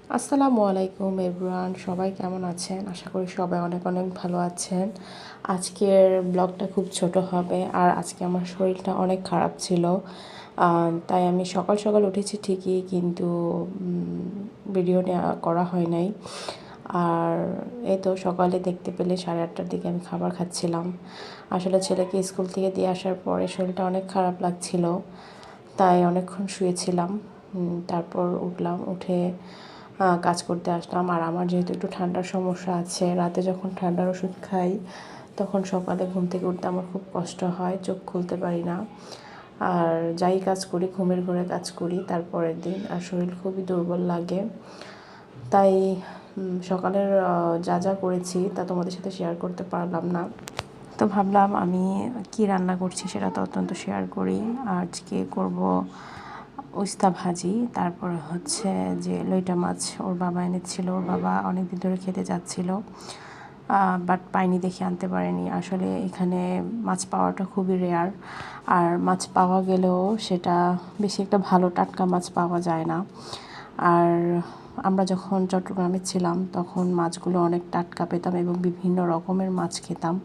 আসসালামু আলাইকুম এভরিওয়ান, সবাই কেমন আছেন? আশা করি সবাই অনেক অনেক ভালো আছেন। আজকের ব্লগটা খুব ছোট হবে, আর আজকে আমার শরীরটা অনেক খারাপ ছিল। তাই আমি সকাল সকাল উঠেছি ঠিকই, কিন্তু ভিডিও নেওয়া করা হয় নাই। আর এই তো সকালে দেখতে পেলে 8:30টার দিকে আমি খাবার খাচ্ছিলাম। আসলে ছেলেকে স্কুল থেকে দিয়ে আসার পরে শরীরটা অনেক খারাপ লাগছিল, তাই অনেকক্ষণ শুয়েছিলাম। তারপর উঠলাম, উঠে কাজ করতে আসলাম। আর আমার যেহেতু একটু ঠান্ডার সমস্যা আছে, রাতে যখন ঠান্ডার ওষুধ খাই তখন সকালে ঘুম থেকে উঠতে আমার খুব কষ্ট হয়, চোখ খুলতে পারি না। আর যাই কাজ করি, ঘুমের ঘোরে কাজ করি তারপরের দিন, আর শরীর খুবই দুর্বল লাগে। তাই সকালের যা যা করেছি তা তোমাদের সাথে শেয়ার করতে পারলাম না। তো ভাবলাম আমি কি রান্না করছি সেটা তো অত্যন্ত শেয়ার করি। আজকে করব উস্তা ভাজি, তারপরে হচ্ছে যে লইটা মাছ ওর বাবা এনেছিল। ওর বাবা অনেক দিন ধরে খেতে যাচ্ছিল, বাট পাইনি দেখে আনতে পারেনি। আসলে এখানে মাছ পাওয়াটা খুবই রেয়ার, আর মাছ পাওয়া গেলেও সেটা বেশি একটা ভালো টাটকা মাছ পাওয়া যায় না। আর আমরা যখন চট্টগ্রামে ছিলাম তখন মাছগুলো অনেক টাটকা পেতাম এবং বিভিন্ন রকমের মাছ খেতাম।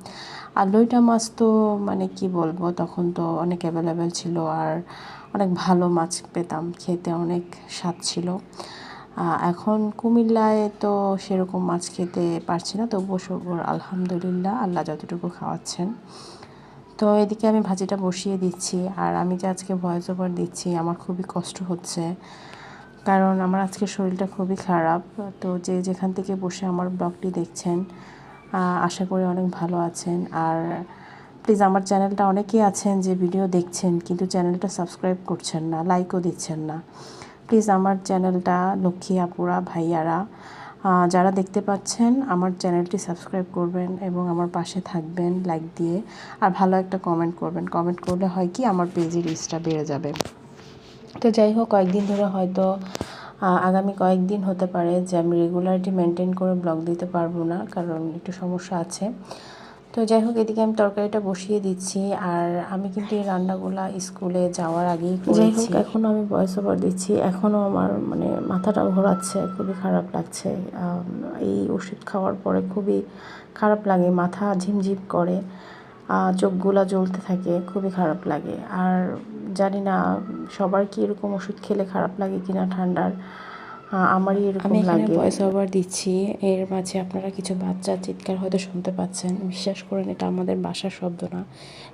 আর লইটা মাছ তো মানে কি বলবো, তখন তো অনেক অ্যাভেলেবেল ছিল, আর অনেক ভালো মাছ পেতাম, খেতে অনেক স্বাদ ছিল। এখন কুমিল্লায় তো সেরকম মাছ খেতে পারছি না, তবুও সবুর আলহামদুলিল্লাহ, আল্লাহ যতটুকু খাওয়াচ্ছেন। তো এদিকে আমি ভাজিটা বসিয়ে দিচ্ছি, আর আমি যে আজকে ভয়েস ওভার দিচ্ছি আমার খুবই কষ্ট হচ্ছে, কারণ আমার আজকে শরীরটা খুবই খারাপ। তো যে যেখান থেকে বসে আমার ব্লগটি দেখছেন, আশা করি অনেক ভালো আছেন। আর প্লিজ আমার চ্যানেলটা, অনেকেই আছেন যে ভিডিও দেখছেন কিন্তু চ্যানেলটা সাবস্ক্রাইব করছেন না, লাইকও দিচ্ছেন না। প্লিজ আমার চ্যানেলটা, লক্ষ্মী আপুরা ভাইয়ারা যারা দেখতে পাচ্ছেন আমার চ্যানেলটি সাবস্ক্রাইব করবেন এবং আমার পাশে থাকবেন লাইক দিয়ে, আর ভালো একটা কমেন্ট করবেন। কমেন্ট করলে হয় কি, আমার পেজের রিচটা বেড়ে যাবে। তো যাই হোক, কয়েকদিন ধরে হয়তো আগামী কয়েকদিন হতে পারে যে আমি রেগুলারিটি মেনটেন করে ব্লগ দিতে পারবো না, কারণ একটু সমস্যা আছে। তো যাই হোক, এদিকে আমি তরকারিটা বসিয়ে দিচ্ছি, আর আমি কিন্তু এই রান্নাগুলা স্কুলে যাওয়ার আগেই করেছি। যাই হোক, এখনও আমি ভয়েস ওভার দিচ্ছি, এখনও আমার মানে মাথাটা ঘোরাচ্ছে, খুবই খারাপ লাগছে। এই ওষুধ খাওয়ার পরে খুবই খারাপ লাগে, মাথা ঝিমঝিম করে, চোখগুলা জ্বলতে থাকে, খুবই খারাপ লাগে। আর জানি না সবার কি এরকম ওষুধ খেলে খারাপ লাগে কিনা ঠান্ডার, আমারই এরকম লাগে। আমি এখানে ভয়েস ওভার দিচ্ছি, এর মাঝে আপনারা কিছু বাচ্চা চিৎকার হয়তো শুনতে পাচ্ছেন। বিশ্বাস করেন, এটা আমাদের বাসার শব্দ না,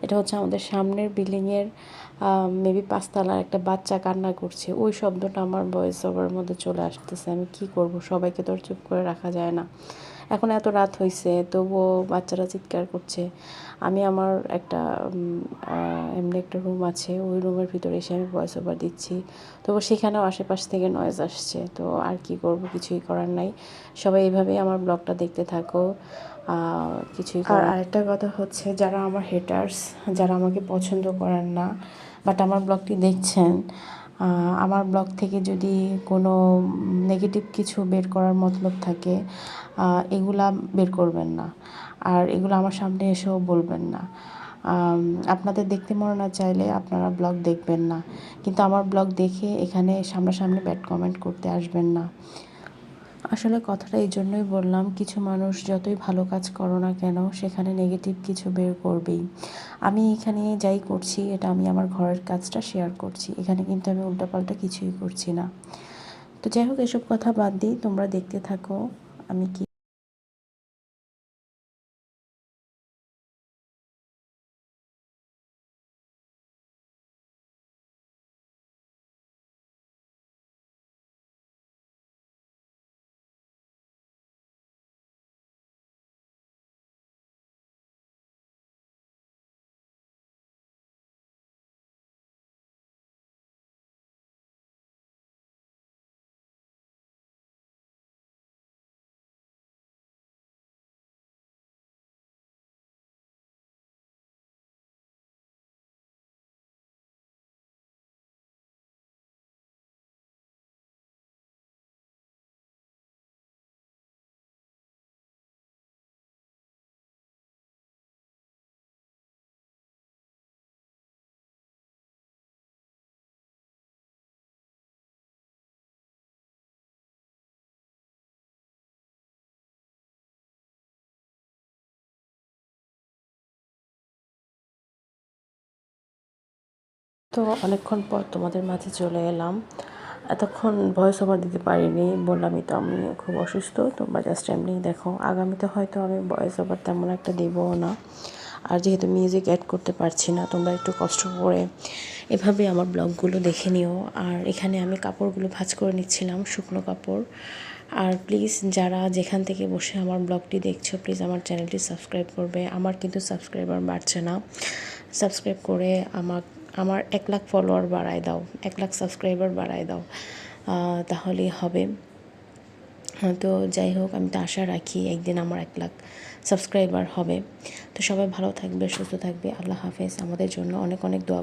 এটা হচ্ছে আমাদের সামনের বিল্ডিংয়ের মেবি 5তলার একটা বাচ্চা কান্না করছে, ওই শব্দটা আমার ভয়েস ওভারের মধ্যে চলে আসতেছে। আমি কি করব, সবাইকে তো আর চুপ করে রাখা যায় না। এখন এত রাত হয়েছে তবুও বাচ্চারা চিৎকার করছে। আমি আমার একটা এমনি একটা রুম আছে, ওই রুমের ভিতরে এসে আমি ভয়েস ওভার দিচ্ছি, তবু সেখানেও আশেপাশ থেকে নয়েজ আসছে। তো আর কি করব, কিছুই করার নাই। সবাই এইভাবেই আমার ব্লগটা দেখতে থাকো, কিছুই করার। আর আরেকটা কথা হচ্ছে, যারা আমার হেটার্স, যারা আমাকে পছন্দ করেন না বাট আমার ব্লগটি দেখছেন, আমার ব্লগ থেকে যদি কোনো নেগেটিভ কিছু বের করার মতলব থাকে, এগুলা বের করবেন না, আর এগুলো আমার সামনে এসেও বলবেন না। আপনাদের দেখতে মনে না চাইলে আপনারা ব্লগ দেখবেন না, কিন্তু আমার ব্লগ দেখে এখানে সামনাসামনি ব্যাড কমেন্ট করতে আসবেন না। আসলে কথাটা এই জন্যই বললাম, কিছু মানুষ যতই ভালো কাজ করো না কেন সেখানে নেগেটিভ কিছু বের করবেই। আমি এখানে যাই করছি, এটা আমি আমার ঘরের কাজটা শেয়ার করছি, এখানে কিন্তু আমি উল্টাপাল্টা কিছুই করছি না। তো যাই হোক, এসব কথা বাদ দিই, তোমরা দেখতে থাকো আমি কি তো অনেকক্ষণ পর তোমাদের মাঝে চলে এলাম। এতক্ষণ ভয়েস ওভার দিতে পারিনি, বললামই তো আমি খুব অসুস্থ। তোমরা জাস্ট এমনিই দেখো। আগামীতে হয়তো আমি ভয়েস ওভার তেমন একটা দেবও না। আর যেহেতু মিউজিক অ্যাড করতে পারছি না, তোমরা একটু কষ্ট করে এভাবে আমার ব্লগগুলো দেখে নিও। আর এখানে আমি কাপড়গুলো ভাঁজ করে নিচ্ছিলাম, শুকনো কাপড়। আর প্লিজ যারা যেখান থেকে বসে আমার ব্লগটি দেখছো, প্লিজ আমার চ্যানেলটি সাবস্ক্রাইব করবে। আমার কিন্তু সাবস্ক্রাইবার বাড়ছে না। সাবস্ক্রাইব করে আমার 1 লাখ ফলোয়ার বাড়ায় দাও, 1 লাখ সাবস্ক্রাইবার বাড়ায় দাও, তাহলেই হবে। তো যাই হোক, আমি তো আশা রাখি একদিন আমার 1 লাখ সাবস্ক্রাইবার হবে। তো সবাই ভালো থাকবে, সুস্থ থাকবে। আল্লাহ হাফেজ। আমাদের জন্য অনেক অনেক দোয়া